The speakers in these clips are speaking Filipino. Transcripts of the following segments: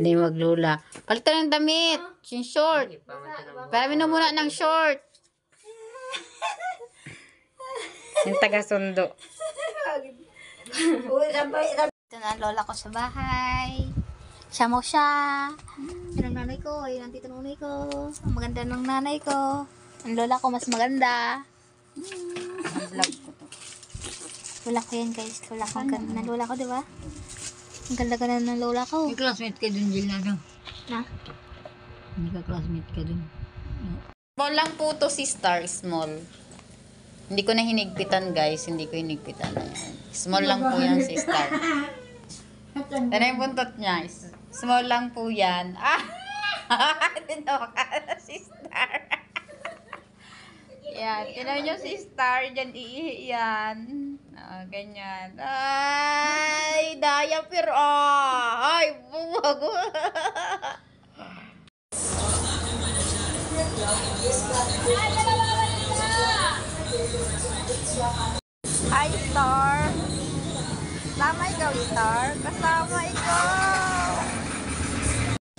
Hindi maglula. Palitan ng damit. Yung short. Paramin na muna ng short. Yung taga-sundo. Ito na lola ko sa bahay. Siya mo siya. Yan ang nanay ko. Yan ang tito ng nanay ko. Ang maganda ng nanay ko. Ang lola ko mas maganda. Ang vlog ko to. Lola ko yan guys. Lola ko. Ang ganda ng lola ko, diba? Ang ganda-ganda ng lola ko. May classmate ka dun, Jill, na? Hindi ka classmate ka dun. Small lang po to si Star. Small. Hindi ko na hinigpitan guys. Hindi ko hinigpitan. Small lang po yan si Star. Ano yung buntot niya? Small lang po yan. Tinoka na si Star. Yan. Tinan nyo si Star. Diyan iihi yan. Ganyan. Ay! Diaper! Ay! Buwag! Hi, Star! Tama ikaw, Star. Kasama ikaw!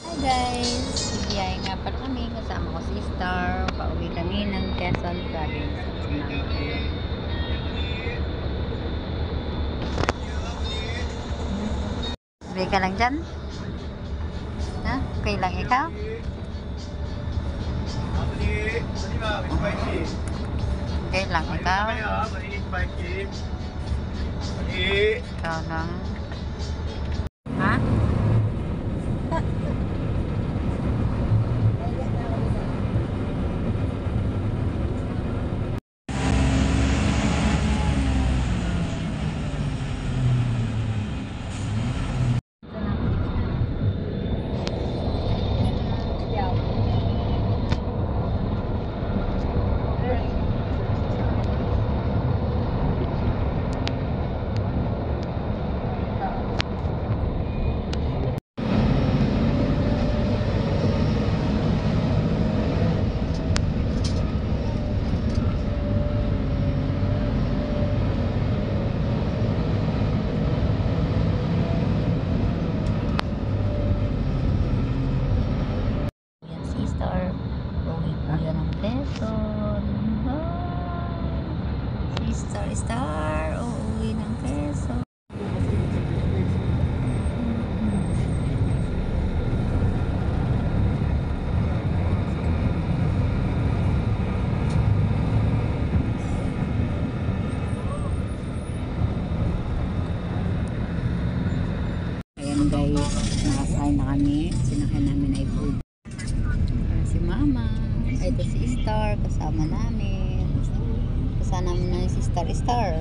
Hi, guys! Biyaya nga pala kami. Kasama ko si Star. Pauwi kami ng Quezon Province. Sabi ka lang dyan? Ha? Okay lang ikaw? Okay lang ikaw? Ikaw lang. Ha? Star, uuwi ng Quezon. Ayan guys, nakasay na kami. Sinakay namin ay food. Si Mama, ito si Star, kasama namin. Kasama namin si Star. Kasama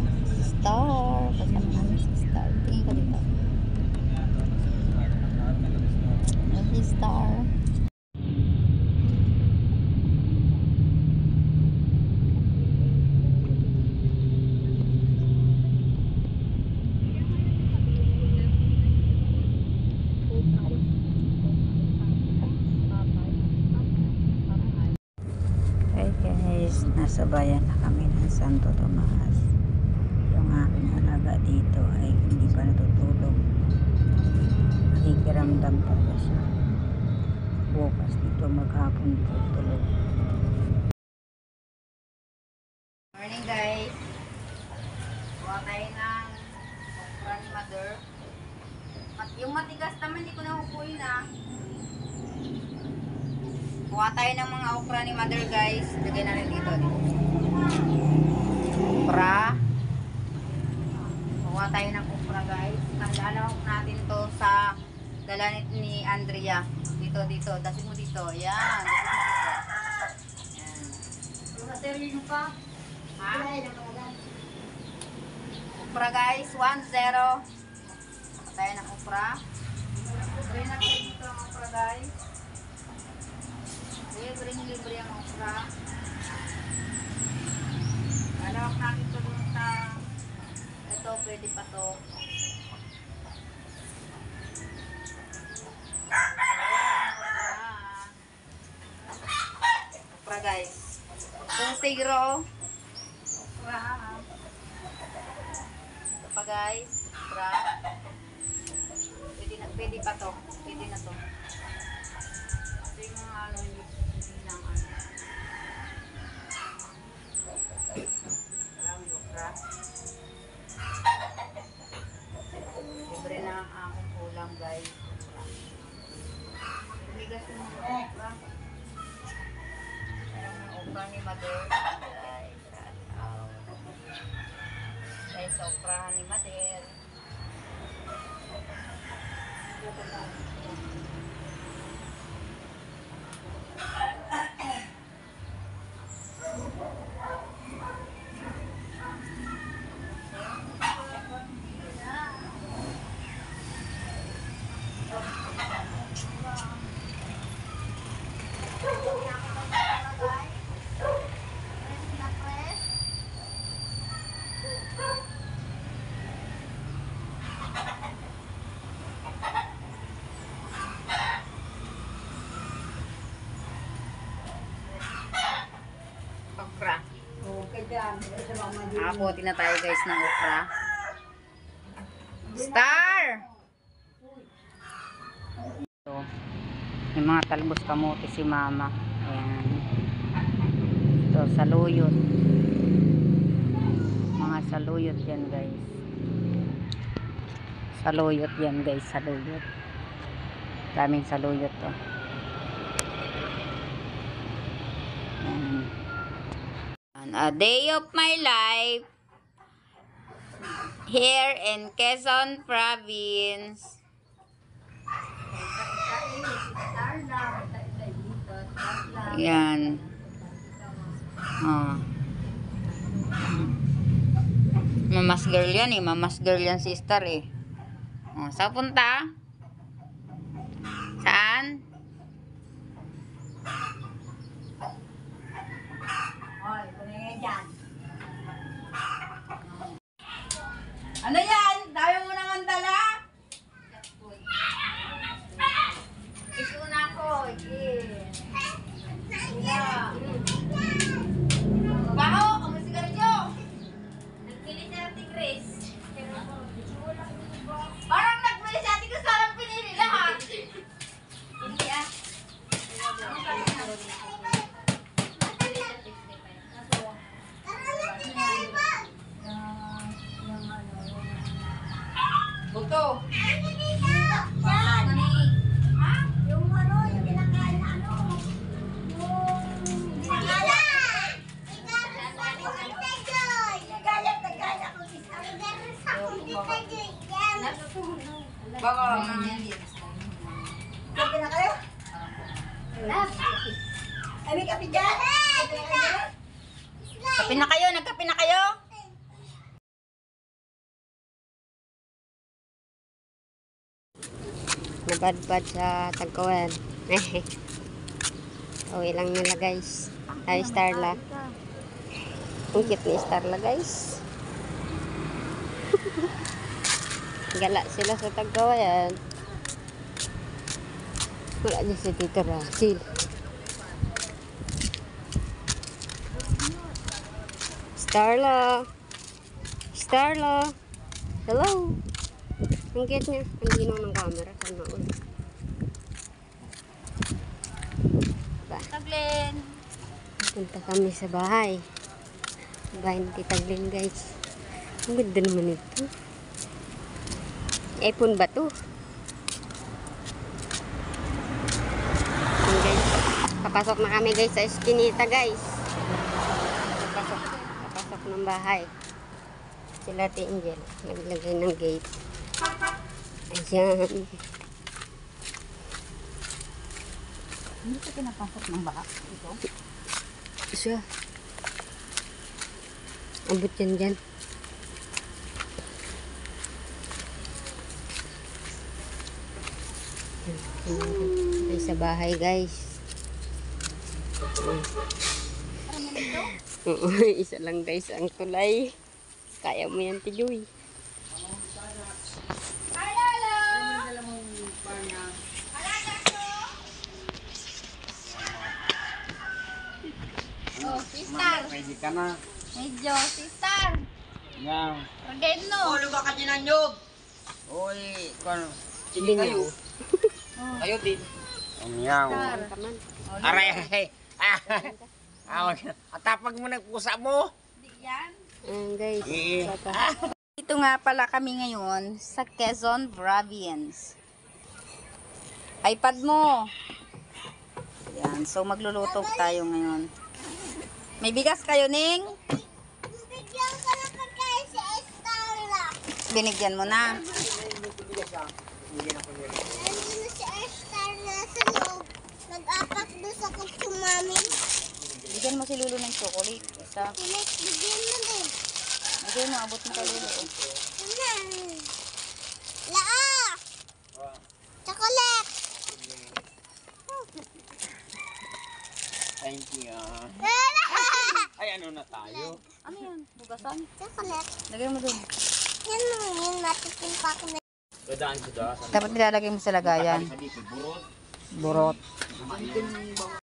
namin si Star. Tingin ko dito. Si Star. Hey guys, nasa bayan na kami ng Santo Tomas. Yung aking alaga dito ay hindi pa natutulog. Nakikiramdam talaga siya. Bukas dito maghapon tutulog. Morning guys. Kuha tayo ng okra ni Mother. Yung matigas naman hindi ko nahukuin Kuha tayo ng mga okra ni Mother guys. Lagay na rin dito. Okra. Kuha tayo ng okra guys. Lalawak natin to sa dalanit ni Andrea. Dito. Dasin mo dito. Yan. Yan. Ha? Okra guys. 1-0. Kuha tayo ng okra. Try natin dito ang okra guys. Libre ang okra. Lalawak natin ito dun sa ito, pwede pa to. Okra guys. 2-0. Okra. Ito pa guys. Okra. Pwede pa to. Pwede na to. Ito yung mga ano, hindi lang ano. Maraming okra. Libre na ang aking ulam, guys. Tumigas yung mga okra. Yung okra ni Mother. Guys, sa okrahan ni Mother. Okra. Nakaputi na tayo guys ng okra. Star! So, yung mga talbos kamote si mama. Ayan. Ito, saluyot. Mga saluyot yan guys. Saluyot yan guys, saluyot. Daming saluyot to. Ayan. A day of my life here in Quezon Province. Yan. Oh. Mamas girl yan eh. Mamas girl yan si Star eh. Oh, saan punta? Saan? Ano yan? Dami mo nang andala? Isuna ko. Baho! Ang sigarilyo! Nagpili si Ate Chris. Parang nagpili si Ate Chris. Parang pinili lahat. Hindi ah. Buto. Yung ano, yung pinakain na ano. Baka Kape na kayo? Ay, may kape dyan? kape na kayo. Nagkape na kayo? Nabadbad sa tagkawan. Uwi lang nila guys. Ay, Starla. Ang cute ni Starla guys. Gala sila sa tagkawan. Wala niya si Tito Rachel. Starla. Starla. Hello. Ang cute niya. Ang ginaw ng camera. Sana all. Taglin. Punta kami sa bahay. Bahay ni Tita Glenn guys. Ang ganda naman ito. iPhone ba to? Ayan, guys. Papasok na kami guys sa eskinita guys. Papasok ng bahay. Sila Ate Angel. Naglagay ng gate. Ayan. Hindi ka pinapasok ng baha. Ito. Siya. Abot yan dyan. Ay, sa bahay guys. Oo, isa lang guys ang tulay. Kaya mo yan, Tijoy. Oh, sister. Pwede ka na. Medyo, sister. Yan. Ragayin no. Ulo ba ka dinanyog? Uy, kung Sige kayo. Kayo din. Umiyaw. Kaman. Aray, aray. Atapag mo ng pusa mo. Guys. Eh. Dito nga pala kami ngayon sa Quezon Province. iPad mo. Yan, so magluluto tayo ngayon. May bigas kayo, Ning? Bigyan ko na pagkain si Estella. Binigyan mo na. Nandun si Estella sa loob. Nag-apak doon sa kutsi mami. Bigyan mo si Lulu ng chocolate. Isa. Kulit, bigyan mo din. Bigyan mo, abot mo kay Lulu. Laa! Chocolate! Thank you. Ay, ano na tayo? Ano yan? Bugasan? Chocolate. Lagay mo dun. Yan mo yun, matikin pa ako na. Dadaan ko da. Dapat nilalagay mo sa lagayan. Sabi ko, burot. Burot.